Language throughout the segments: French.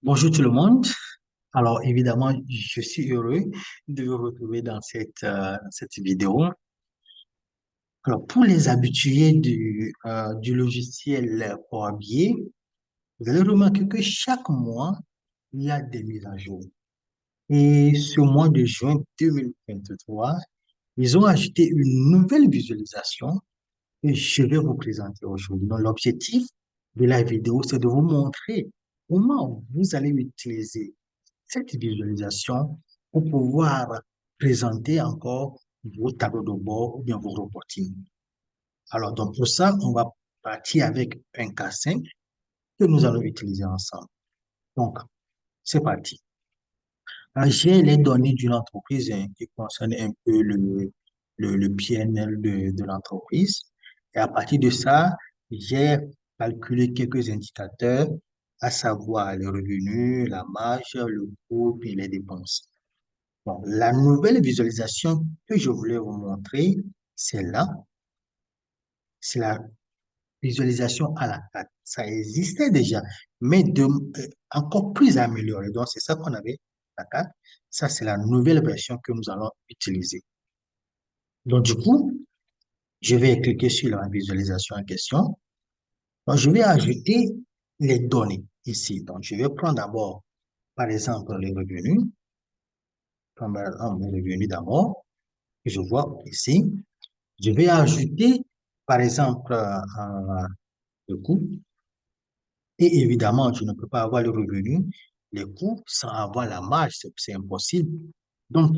Bonjour tout le monde. Alors évidemment, je suis heureux de vous retrouver dans cette vidéo. Alors pour les habitués du logiciel Power BI, vous allez remarquer que chaque mois, il y a des mises à jour. Et ce mois de juin 2023, ils ont ajouté une nouvelle visualisation que je vais vous présenter aujourd'hui. Donc l'objectif de la vidéo, c'est de vous montrer comment vous allez utiliser cette visualisation pour pouvoir présenter encore vos tableaux de bord ou bien vos reporting. Alors, donc pour ça, on va partir avec un cas simple que nous allons utiliser ensemble. Donc, c'est parti. J'ai les données d'une entreprise qui concernent un peu le PNL de l'entreprise. Et à partir de ça, j'ai calculé quelques indicateurs, à savoir les revenus, la marge, le coût et les dépenses. Bon, la nouvelle visualisation que je voulais vous montrer, c'est là, c'est la visualisation à la carte. Ça existait déjà, mais encore plus amélioré. Donc, c'est ça qu'on avait, la carte. Ça, c'est la nouvelle version que nous allons utiliser. Donc, du coup, je vais cliquer sur la visualisation en question. Donc, je vais ajouter les données ici. Donc, je vais prendre d'abord, par exemple, les revenus. Prendre les revenus d'abord, que je vois ici. Je vais ajouter, par exemple, le coût. Et évidemment, je ne peux pas avoir le revenu, les coûts, sans avoir la marge. C'est impossible. Donc,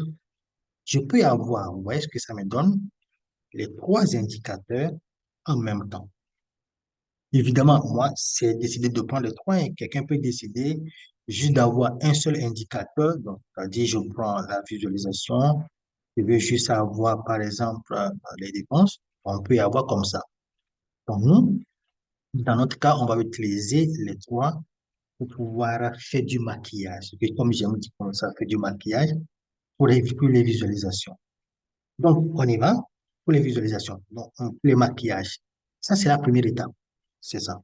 je peux avoir, vous voyez ce que ça me donne? Les trois indicateurs en même temps. Évidemment, moi, c'est décidé de prendre les trois. Et quelqu'un peut décider juste d'avoir un seul indicateur. Donc, c'est-à-dire, je prends la visualisation. Je veux juste avoir, par exemple, les dépenses. On peut y avoir comme ça. Donc, nous, dans notre cas, on va utiliser les trois pour pouvoir faire du maquillage. Et comme j'aime dire comme ça, faire du maquillage pour les visualisations. Donc, on y va pour les visualisations. Donc, pour les maquillages. Ça, c'est la première étape. C'est ça.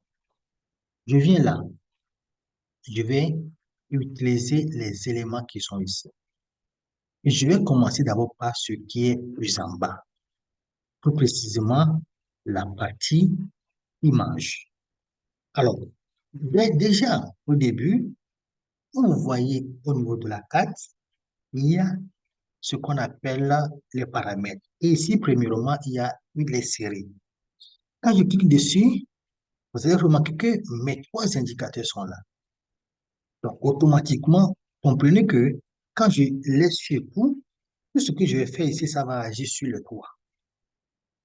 Je viens là. Je vais utiliser les éléments qui sont ici. Et je vais commencer d'abord par ce qui est plus en bas. Plus précisément, la partie image. Alors, déjà, au début, vous voyez au niveau de la carte, il y a ce qu'on appelle les paramètres. Et ici, premièrement, il y a les séries. Quand je clique dessus, vous allez remarquer que mes trois indicateurs sont là. Donc, automatiquement, comprenez que quand je laisse sur tout ce que je vais faire ici, ça va agir sur le trois.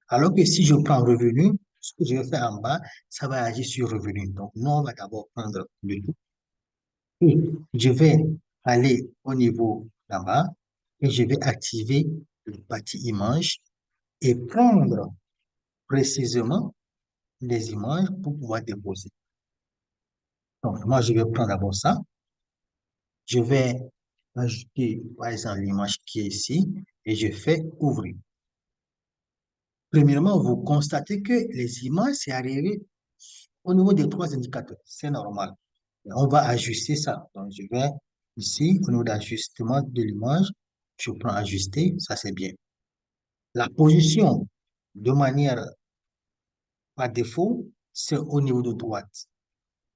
Alors que si je prends revenu, ce que je vais faire en bas, ça va agir sur revenu. Donc, nous, on va d'abord prendre le tout. Et je vais aller au niveau là-bas et je vais activer le partie image et prendre précisément les images pour pouvoir déposer. Donc, moi, je vais prendre d'abord ça. Je vais ajouter, par exemple, l'image qui est ici et je fais ouvrir. Premièrement, vous constatez que les images, c'est arrivé au niveau des trois indicateurs. C'est normal. On va ajuster ça. Donc, je vais ici, au niveau d'ajustement de l'image, je prends ajuster, ça c'est bien. La position, de manière par défaut, c'est au niveau de droite.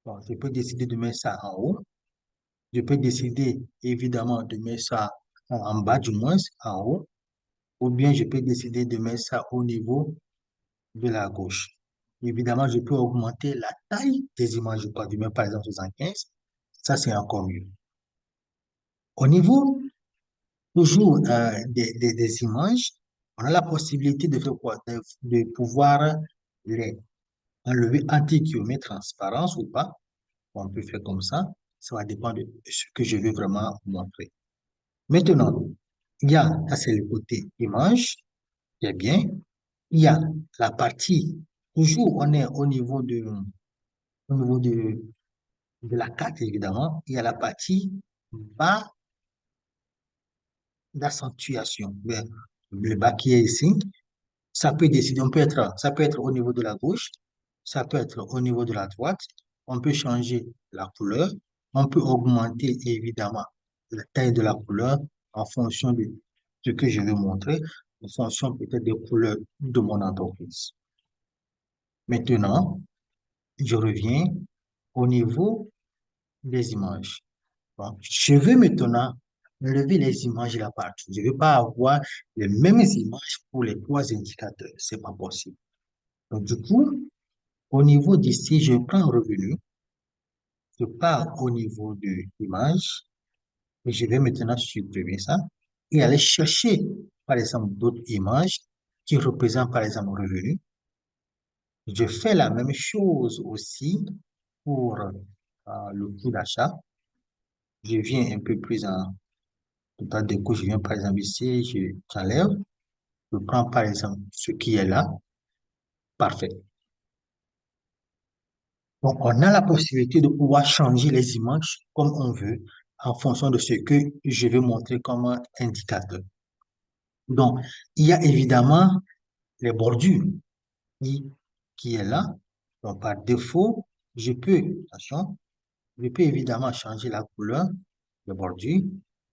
Donc, je peux décider de mettre ça en haut. Je peux décider, évidemment, de mettre ça en bas, du moins, en haut. Ou bien, je peux décider de mettre ça au niveau de la gauche. Évidemment, je peux augmenter la taille des images. Je peux du mettre, par exemple, 75. Ça, c'est encore mieux. Au niveau, toujours des images, on a la possibilité de faire quoi? De pouvoir les enlever anti-guillemets transparence ou pas. On peut faire comme ça. Ça va dépendre de ce que je veux vraiment montrer. Maintenant, ça c'est le côté image, c'est bien. Il y a la partie, toujours on est au niveau de la carte, évidemment. Il y a la partie bas d'accentuation. Le bas qui est ici, ça peut décider, ça peut être au niveau de la gauche, ça peut être au niveau de la droite. On peut changer la couleur. On peut augmenter évidemment la taille de la couleur en fonction de ce que je veux montrer, en fonction peut-être des couleurs de mon entreprise. Maintenant, je reviens au niveau des images. Donc, je veux maintenant lever les images là partout. Je ne veux pas avoir les mêmes images pour les trois indicateurs. C'est pas possible. Donc, du coup, au niveau d'ici, je prends revenu, je pars au niveau de l'image et je vais maintenant supprimer ça et aller chercher, par exemple, d'autres images qui représentent, par exemple, revenu. Je fais la même chose aussi pour le coût d'achat. Je viens un peu plus en tout cas, du coup, je viens par exemple ici, j'enlève, je prends par exemple ce qui est là, parfait. Donc, on a la possibilité de pouvoir changer les images comme on veut en fonction de ce que je vais montrer comme indicateur. Donc, il y a évidemment les bordures qui, qui est là. Donc, par défaut, attention, je peux évidemment changer la couleur de bordure.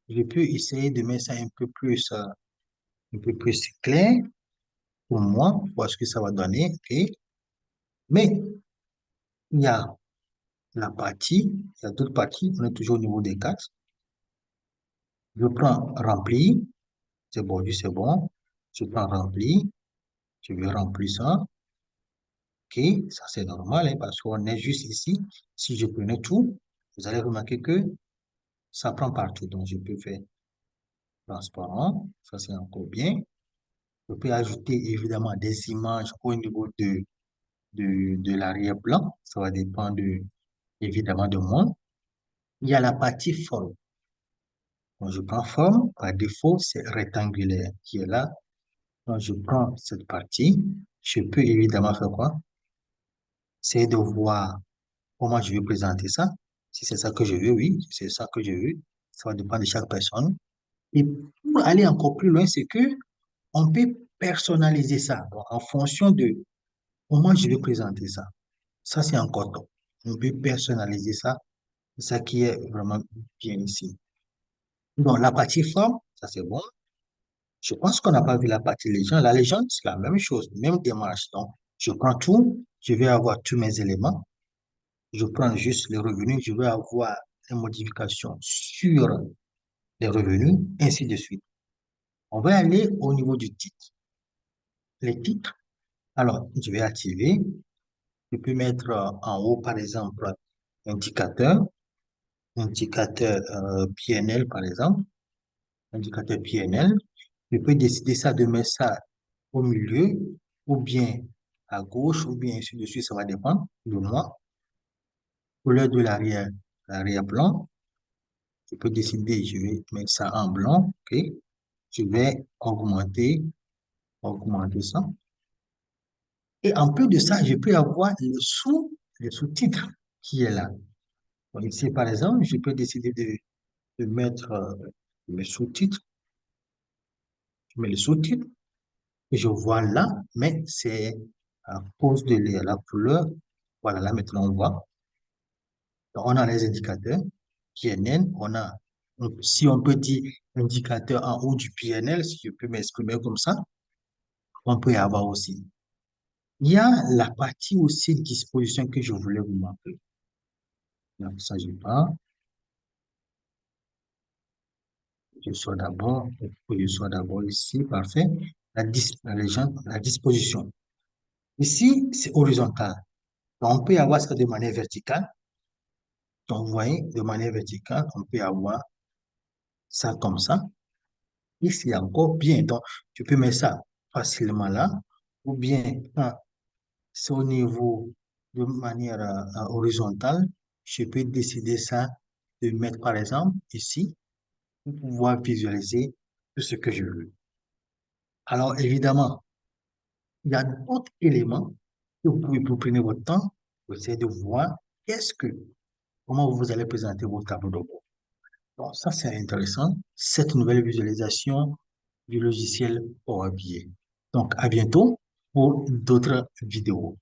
Je peux essayer de mettre ça un peu plus clair pour moi, voir ce que ça va donner. Ok. Mais il y a la partie, il y a d'autres parties, on est toujours au niveau des quatre. Je prends rempli, c'est bon, c'est bon. Je prends rempli, je vais remplir ça. Ok, ça c'est normal hein, parce qu'on est juste ici. Si je prenais tout, vous allez remarquer que ça prend partout. Donc je peux faire transparent, ça c'est encore bien. Je peux ajouter évidemment des images au niveau de l'arrière-plan. Ça va dépendre évidemment de moi. Il y a la partie forme. Donc, je prends forme, par défaut, c'est rectangulaire qui est là. Donc, je prends cette partie. Je peux évidemment faire quoi? C'est de voir comment je vais présenter ça. Si c'est ça que je veux, oui, si c'est ça que je veux. Ça va dépendre de chaque personne. Et pour aller encore plus loin, c'est que on peut personnaliser ça. Donc, en fonction de comment je vais présenter ça. Ça, c'est encore top. On peut personnaliser ça. C'est ça qui est vraiment bien ici. Donc, la partie forme, ça c'est bon. Je pense qu'on n'a pas vu la partie légende. La légende, c'est la même chose, même démarche. Donc, je prends tout, je vais avoir tous mes éléments. Je prends juste les revenus, je vais avoir les modifications sur les revenus, ainsi de suite. On va aller au niveau du titre. Les titres, alors, je vais activer. Je peux mettre en haut, par exemple, indicateur, indicateur PNL, par exemple, indicateur PNL. Je peux décider ça de mettre ça au milieu, ou bien à gauche, ou bien ainsi de suite, ça va dépendre de moi. Couleur de l'arrière-plan, je peux décider, je vais mettre ça en blanc, ok. Je vais augmenter ça. Et en plus de ça, je peux avoir le sous-titre qui est là. Donc ici, par exemple, je peux décider de mettre le sous-titre. Je mets le sous-titre que je vois là, mais c'est à cause de la couleur. Voilà, là maintenant on voit. Donc, on a les indicateurs PNL, si on peut dire indicateur en haut du PNL, si je peux m'exprimer comme ça, on peut y avoir aussi. Il y a la partie aussi disposition que je voulais vous montrer. Donc, ça, je sois d'abord ici, parfait. La disposition. Ici, c'est horizontal. Donc, on peut y avoir ça de manière verticale. Donc, vous voyez, de manière verticale, on peut avoir ça comme ça. Ici encore bien. Donc, tu peux mettre ça facilement là. Ou bien, quand c'est au niveau de manière horizontale, je peux décider ça de mettre par exemple ici pour pouvoir visualiser tout ce que je veux. Alors, évidemment, il y a d'autres éléments que vous prenez votre temps pour essayer de voir comment vous allez présenter vos tableaux de bord. Donc, ça, c'est intéressant, cette nouvelle visualisation du logiciel Power BI. Donc, à bientôt pour d'autres vidéos.